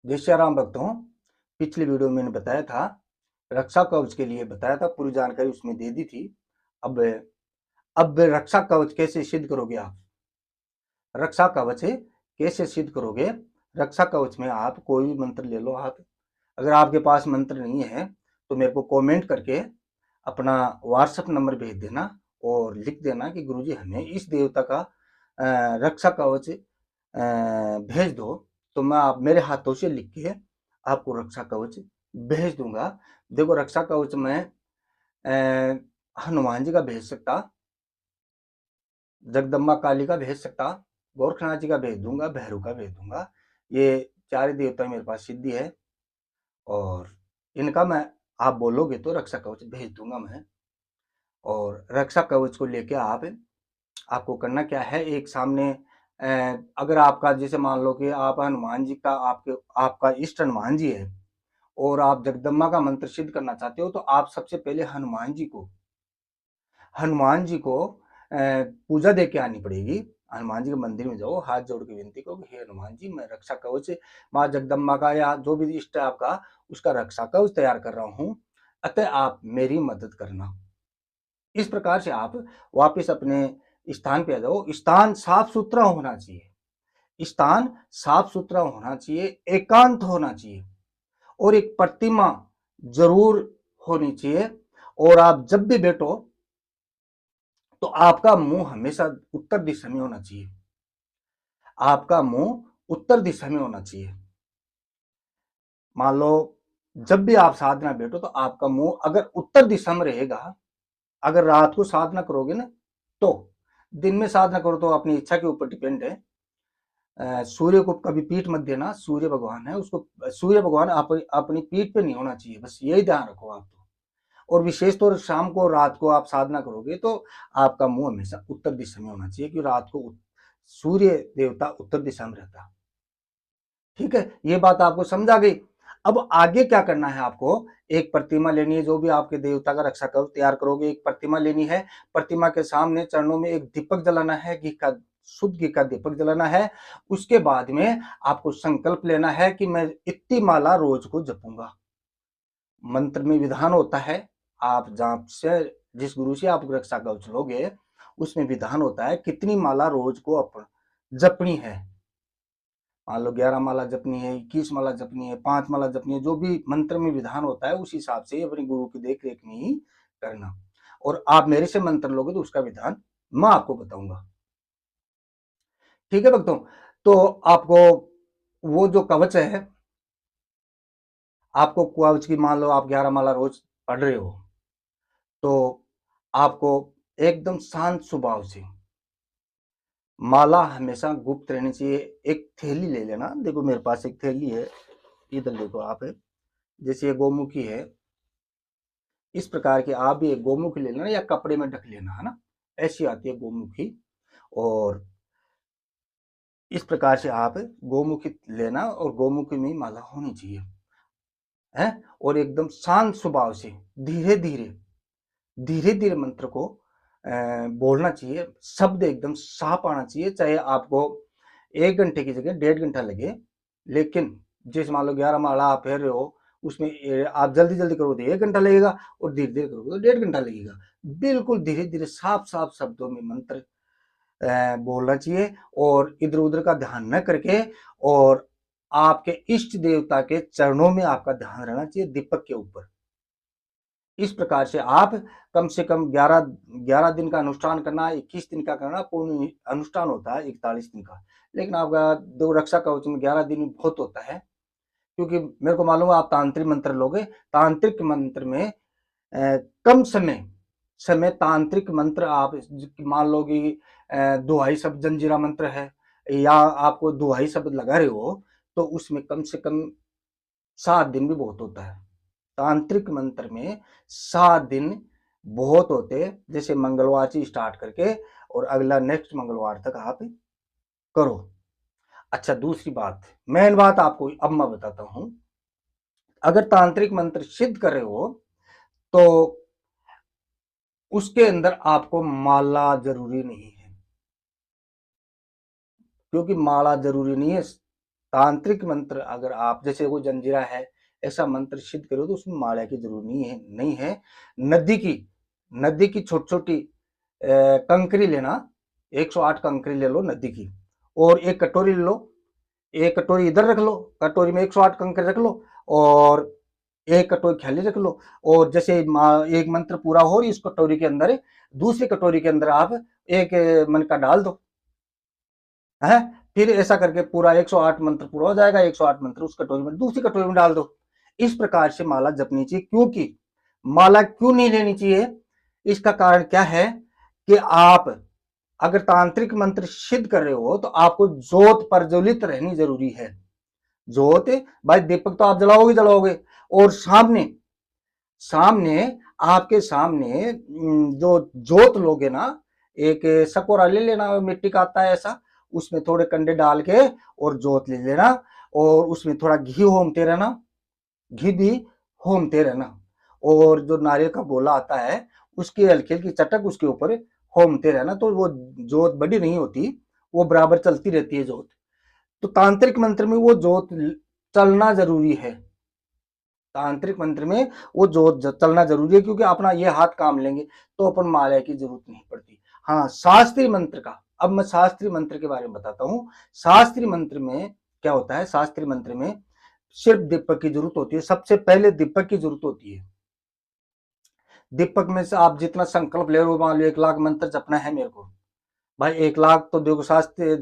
जय श्री राम भक्तों। पिछली वीडियो में मैंने बताया था, रक्षा कवच के लिए बताया था, पूरी जानकारी उसमें दे दी थी। अब रक्षा कवच कैसे सिद्ध करोगे आप? रक्षा कवच कैसे सिद्ध करोगे? रक्षा कवच में आप कोई भी मंत्र ले लो। आप अगर आपके पास मंत्र नहीं है तो मेरे को कमेंट करके अपना व्हाट्सएप नंबर भेज देना और लिख देना कि गुरुजी हमें इस देवता का रक्षा कवच भेज दो, तो मैं आप मेरे हाथों से लिख के आपको रक्षा कवच भेज दूंगा। देखो, रक्षा कवच में हनुमान जी का भेज सकता, जगदम्बा काली का भेज सकता, गोरखनाथ जी का भेज दूंगा, भैरव का भेज दूंगा। ये चार देवता मेरे पास सिद्धि है और इनका मैं, आप बोलोगे तो रक्षा कवच भेज दूंगा मैं। और रक्षा कवच को लेके आपको करना क्या है, एक सामने अगर आपका जैसे मान लो कि आप हनुमान जी का, आपका इष्ट हनुमान जी है और आप जगदम्बा का मंत्र सिद्ध करना चाहते हो, तो आप सबसे पहले हनुमान जी को पूजा दे के आनी पड़ेगी। हनुमान जी के मंदिर में जाओ, हाथ जोड़ के विनती करो, हे हनुमान जी, मैं रक्षा कवच माँ जगदम्बा का या जो भी इष्ट है आपका, उसका रक्षा कवच तैयार कर रहा हूँ, अतः आप मेरी मदद करना। इस प्रकार से आप वापस अपने स्थान पे आ जाओ। स्थान साफ सुथरा होना चाहिए, स्थान साफ सुथरा होना चाहिए, एकांत होना चाहिए और एक प्रतिमा जरूर होनी चाहिए। और आप जब भी बैठो तो आपका मुंह हमेशा उत्तर दिशा में होना चाहिए। आपका मुंह उत्तर दिशा में होना चाहिए। मान लो जब भी आप साधना बैठो तो आपका मुंह अगर उत्तर दिशा में रहेगा, अगर रात को साधना करोगे ना, तो दिन में साधना करो तो अपनी इच्छा के ऊपर डिपेंड है। सूर्य को कभी पीठ मत देना, सूर्य भगवान है, उसको सूर्य भगवान अपनी पीठ पे नहीं होना चाहिए, बस यही ध्यान रखो आप तो। और विशेष तौर शाम को रात को आप साधना करोगे तो आपका मुंह हमेशा उत्तर दिशा में होना चाहिए, क्योंकि रात को सूर्य देवता उत्तर दिशा में रहता। ठीक है, ये बात आपको समझ आ गई। अब आगे क्या करना है आपको, एक प्रतिमा लेनी है, जो भी आपके देवता का रक्षा कवच तैयार करोगे, एक प्रतिमा लेनी है। प्रतिमा के सामने चरणों में एक दीपक जलाना है, घी का, शुद्ध घी का दीपक जलाना है। उसके बाद में आपको संकल्प लेना है कि मैं इतनी माला रोज को जपूंगा। मंत्र में विधान होता है, आप जहां से जिस गुरु से आप रक्षा कवच लोगे उसमें विधान होता है कितनी माला रोज को अपन जपनी है। मान लो 11 माला जपनी है, 21 माला जपनी है, 5 माला जपनी है, जो भी मंत्र में विधान होता है उस हिसाब से अपने गुरु की देख रेख में ही करना। और आप मेरे से मंत्र लोगे तो उसका विधान मैं आपको बताऊंगा। ठीक है भक्तों, तो आपको वो जो कवच है, आपको कवच की मान लो आप 11 माला रोज पढ़ रहे हो, तो आपको एकदम शांत स्वभाव से माला हमेशा गुप्त रहनी चाहिए। एक थैली ले लेना, देखो मेरे पास एक थैली है, इधर देखो आप, जैसे ये गोमुखी है, इस प्रकार की आप भी एक गोमुखी ले लेना या कपड़े में ढक लेना, है ना, ऐसी आती है गोमुखी। और इस प्रकार से आप गोमुखी लेना और गोमुखी में माला होनी चाहिए, है। और एकदम शांत स्वभाव से धीरे धीरे धीरे धीरे मंत्र को बोलना चाहिए। शब्द एकदम साफ आना चाहिए, चाहे आपको 1 घंटे की जगह 1.5 घंटा लगे, लेकिन जैसे मान लो 11 माला आप फेर रहे हो, उसमें आप जल्दी जल्दी करोगे तो 1 घंटा लगेगा और धीरे धीरे करोगे तो 1.5 घंटा लगेगा। बिल्कुल धीरे धीरे साफ साफ शब्दों में मंत्र बोलना चाहिए और इधर उधर का ध्यान न करके, और आपके इष्ट देवता के चरणों में आपका ध्यान रहना चाहिए, दीपक के ऊपर। इस प्रकार से आप कम से कम 11 दिन का अनुष्ठान करना, 21 दिन का करना, पूर्ण अनुष्ठान होता है 41 दिन का, लेकिन आपका दो रक्षा कवच में 11 दिन बहुत होता है। क्योंकि मेरे को मालूम है आप तांत्रिक मंत्र लोगे, तांत्रिक मंत्र में कम समय तांत्रिक मंत्र आप मान लो कि दुहाई शब्द जंजीरा मंत्र है, या आपको दुहाई शब्द लगा रहे हो, तो उसमें कम से कम 7 दिन भी बहुत होता है। तांत्रिक मंत्र में 7 दिन बहुत होते हैं। जैसे मंगलवार से स्टार्ट करके और अगला नेक्स्ट मंगलवार तक आप करो। अच्छा, दूसरी बात, मेन बात आपको अब मैं बताता हूं। अगर तांत्रिक मंत्र सिद्ध कर रहे हो तो उसके अंदर आपको माला जरूरी नहीं है, क्योंकि माला जरूरी नहीं है। तांत्रिक मंत्र अगर आप जैसे वो जंजीरा है ऐसा मंत्र सिद्ध करो तो उसमें माला की जरूरत नहीं है। नदी की छोटी छोटी कंकरी लेना, 108 कंकरी ले लो नदी की, और एक कटोरी ले लो, एक कटोरी इधर रख लो, कटोरी में 108 कंकरी रख लो, और एक कटोरी खाली रख लो, और जैसे एक मंत्र पूरा हो इस कटोरी के अंदर दूसरी कटोरी के अंदर आप एक मन का डाल दो है। फिर ऐसा करके पूरा 108 मंत्र पूरा हो जाएगा। 108 मंत्र उस कटोरी में दूसरी कटोरी में डाल दो। इस प्रकार से माला जपनी चाहिए। क्योंकि माला क्यों नहीं लेनी चाहिए, इसका कारण क्या है कि आप अगर तांत्रिक मंत्र सिद्ध कर रहे हो तो आपको जोत प्रज्वलित रहनी जरूरी है। जोत भाई दीपक तो आप जलाओगे, और सामने आपके सामने जो जोत लोगे ना, एक सकोरा ले लेना, मिट्टी का आता है ऐसा, उसमें थोड़े कंडे डाल के और जोत ले लेना, और उसमें थोड़ा घी होमते रहना, घी भी होमते रहना, और जो नारियल का गोला आता है उसकी हल्की हल्की चटक उसके ऊपर होमते रहना, तो वो जोत बड़ी नहीं होती, वो बराबर चलती रहती है जोत। तो तांत्रिक मंत्र में वो जोत चलना जरूरी है। तांत्रिक मंत्र में वो जोत चलना जरूरी है, क्योंकि अपना ये हाथ काम लेंगे तो अपन माला की जरूरत नहीं पड़ती। हाँ, शास्त्रीय मंत्र का, अब मैं शास्त्रीय मंत्र के बारे में बताता हूँ। शास्त्रीय मंत्र में क्या होता है, शास्त्रीय मंत्र में सिर्फ दीपक की जरूरत होती है। सबसे पहले दीपक की जरूरत होती है। दीपक में से आप जितना संकल्प ले लो, मान लो 1 लाख मंत्र जपना है मेरे को, भाई 1 लाख तो देखो शास्त्रीय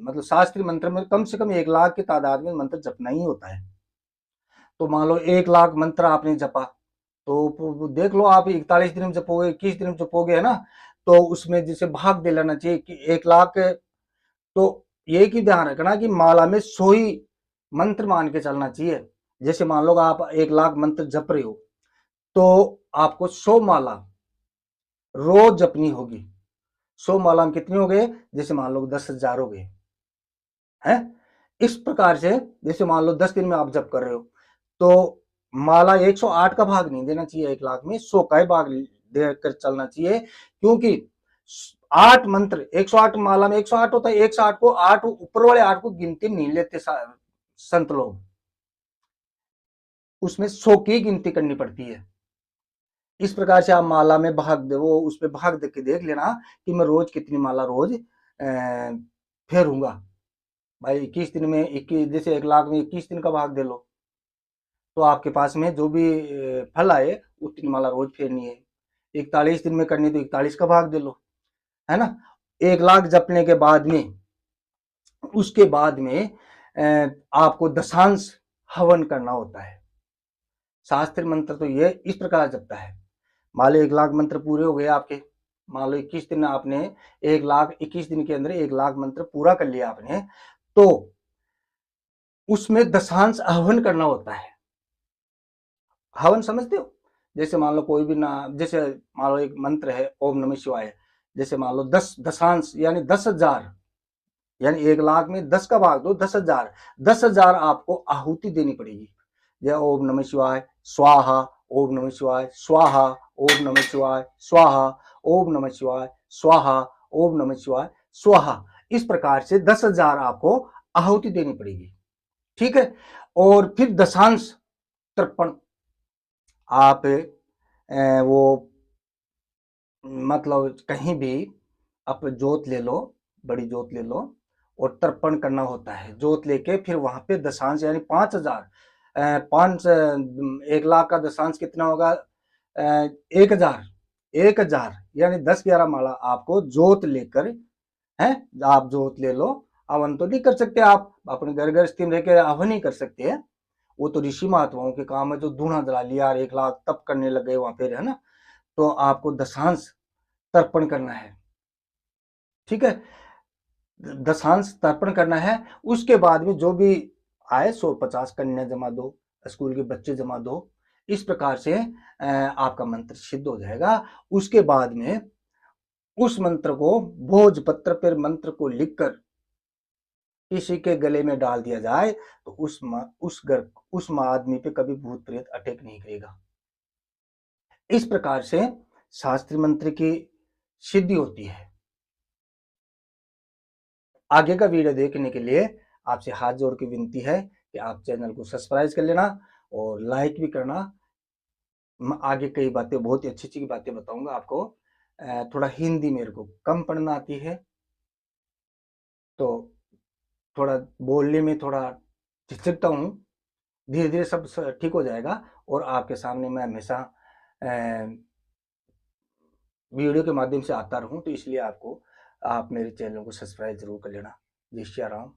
मतलब शास्त्रीय मंत्र में कम से कम 1 लाख की तादाद में मंत्र जपना ही होता है। तो मान लो 1 लाख मंत्र आपने जपा, तो देख लो आप 41 दिन में जपोगे, 21 दिन में जपोगे, है ना। तो उसमें जैसे भाग दे लेना चाहिए कि 1 लाख, तो ये की ध्यान रखना कि माला में 100 ही मंत्र मान के चलना चाहिए। जैसे मान लो आप 1 लाख मंत्र जप रहे हो, तो आपको 100 माला रोज जपनी होगी। 100 माला में कितनी हो गए, जैसे मान लो 10,000 हो गए हैं। इस प्रकार से जैसे मान लो 10 दिन में आप जप कर रहे हो, तो माला 108 का भाग नहीं देना चाहिए, 1 लाख में 100 का ही भाग देकर चलना चाहिए। क्योंकि 8 मंत्र 108 माला में 108 होता है, 108 को 8 ऊपर वाले 8 को गिनती नहीं लेते संत लोग, उसमें 100 की गिनती करनी पड़ती है। इस प्रकार से आप माला में भाग दे, वो उसमें भाग दे के देख लेना कि मैं रोज कितनी माला रोज फेरूंगा। भाई 21 दिन में 21, जैसे 1 लाख में 21 दिन का भाग दे लो, तो आपके पास में जो भी फल आए उतनी माला रोज फेरनी है। 41 दिन में करनी तो 41 का भाग दे लो, है ना। 1 लाख जपने के बाद में, उसके बाद में आपको दशांश हवन करना होता है। शास्त्रीय मंत्र तो ये इस प्रकार जपता है। मान लो 1 लाख मंत्र पूरे हो गए आपके, मान लो 21 दिन आपने 1 लाख 21 दिन के अंदर 1 लाख मंत्र पूरा कर लिया आपने, तो उसमें दशांश हवन करना होता है। हवन समझते हो, जैसे मान लो कोई भी ना, जैसे मान लो एक मंत्र है ओम नमः शिवाय, जैसे मान लो 10 दशांश यानी 10,000, यानी 1 लाख में 10 का भाग दो, 10,000, 10,000 आपको आहुति देनी पड़ेगी। जय ओम नमः शिवाय स्वाहा, ओम नमः शिवाय स्वाहा, ओम नमः शिवाय स्वाहा, ओम नमः शिवाय स्वाहा, ओम नमः शिवाय स्वाहा। इस प्रकार से 10,000 आपको आहुति देनी पड़ेगी, ठीक है। और फिर दशांश तर्पण, आप वो मतलब कहीं भी आप जोत ले लो, बड़ी जोत ले लो, और तर्पण करना होता है। जोत लेके फिर वहां पे दशांश यानी 5,000, 1 लाख का दशांश कितना होगा, 1,000, 1,000 यानी 10-11 माला आपको जोत लेकर है। आप जोत ले लो, हवन तो नहीं कर सकते, आप अपने घर घर स्थिर रह के हवन नहीं कर सकते हैं, वो तो ऋषि महात्माओं के काम है जो धूना जला लिया 1 लाख तप करने लग गए वहां पे, है ना। तो आपको दशांश तर्पण करना है, ठीक है। दशांश तर्पण करना है। उसके बाद में जो भी आए 150 कन्या जमा दो, स्कूल के बच्चे जमा दो। इस प्रकार से आपका मंत्र सिद्ध हो जाएगा। उसके बाद में उस मंत्र को भोजपत्र पर मंत्र को लिखकर किसी के गले में डाल दिया जाए तो उस आदमी पे कभी भूत प्रेत अटैक नहीं करेगा। इस प्रकार से शास्त्रीय मंत्र की सिद्धि होती है। आगे का वीडियो देखने के लिए आपसे हाथ जोड़ के विनती है कि आप चैनल को सब्सक्राइब कर लेना और लाइक भी करना। मैं आगे कई बातें, बहुत ही अच्छी-अच्छी बातें बताऊँगा आपको। थोड़ा हिंदी मेरे को कम पढ़ना आती है, तो थोड़ा बोलने में थोड़ा झिझकता हूँ। धीरे-धीरे सब ठीक हो जाएगा और आपके सामने मैं हमेशा अ, वीडियो के माध्यम से आता रहूँ, तो इसलिए आप मेरे चैनल को सब्सक्राइब ज़रूर कर लेना। जय सिया राम।